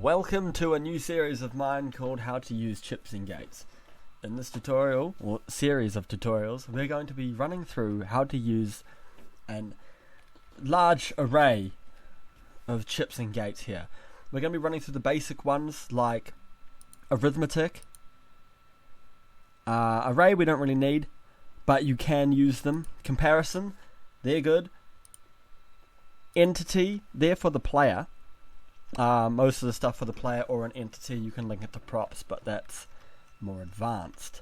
Welcome to a new series of mine called How to Use Chips and Gates. In this tutorial, or series of tutorials, we're going to be running through how to use a large array of chips and gates here. We're going to be running through the basic ones like arithmetic. Array we don't really need, but you can use them. Comparison, they're good. Entity, they're for the player. Most of the stuff for the player or an entity you can link it to props, but that's more advanced.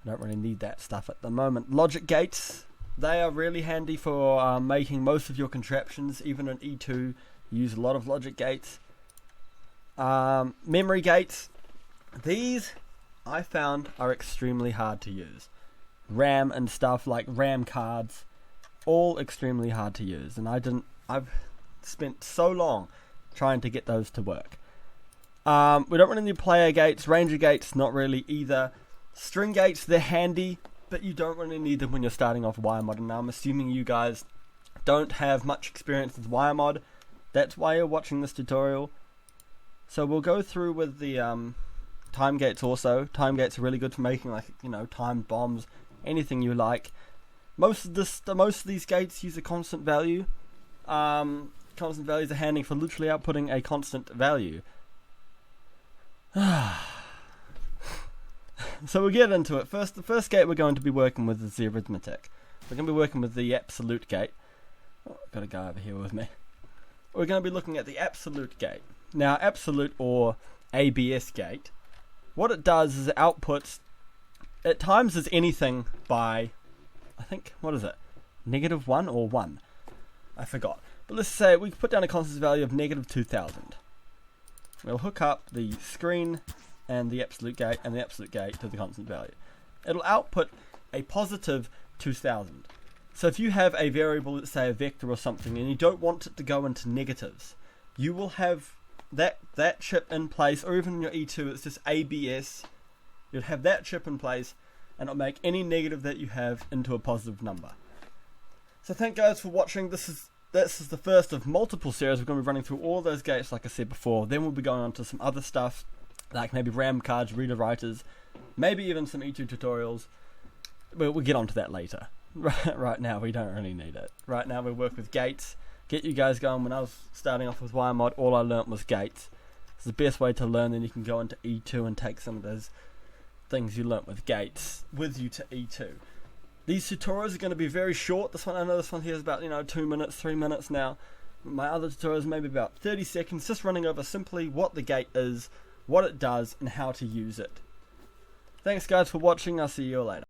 I don't really need that stuff at the moment. Logic gates, they are really handy for making most of your contraptions. Even in E2 you use a lot of logic gates. Memory gates, these I found are extremely hard to use. RAM and stuff like RAM cards, all extremely hard to use, and I've spent so long trying to get those to work. We don't really need player gates. Ranger gates, not really either. String gates, they're handy, but you don't really need them when you're starting off Wiremod. And now I'm assuming you guys don't have much experience with Wiremod. That's why you're watching this tutorial. So we'll go through with the time gates also. Time gates are really good for making, like, timed bombs, anything you like. Most of these gates use a constant value. Constant values are handy for literally outputting a constant value. So we'll get into it. The first gate we're going to be working with is the arithmetic. We're going to be working with the absolute gate. Oh, I've got a guy over here with me. We're going to be looking at the absolute gate. Now, absolute or ABS gate, what it does is it outputs, at times is anything by, I think, what is it? -1 or 1? I forgot. But let's say we put down a constant value of -2000. We'll hook up the screen and the absolute gate and the absolute gate to the constant value. It'll output a positive 2000. So if you have a variable, let's say a vector or something, and you don't want it to go into negatives, you will have that chip in place, or even in your E2 it's just ABS. You'll have that chip in place and it'll make any negative that you have into a positive number. So thank you guys for watching. This is the first of multiple series. We're going to be running through all those gates like I said before. Then we'll be going on to some other stuff, like maybe RAM cards, reader writers, maybe even some E2 tutorials. We'll get on to that later. Right now we don't really need it. Right now we work with gates. Get you guys going. When I was starting off with Wiremod, all I learnt was gates. It's the best way to learn. Then you can go into E2 and take some of those things you learnt with gates with you to E2. These tutorials are going to be very short. I know this one here is about 2 minutes, 3 minutes now. My other tutorials maybe about 30 seconds, just running over simply what the gate is, what it does, and how to use it. Thanks guys for watching. I'll see you all later.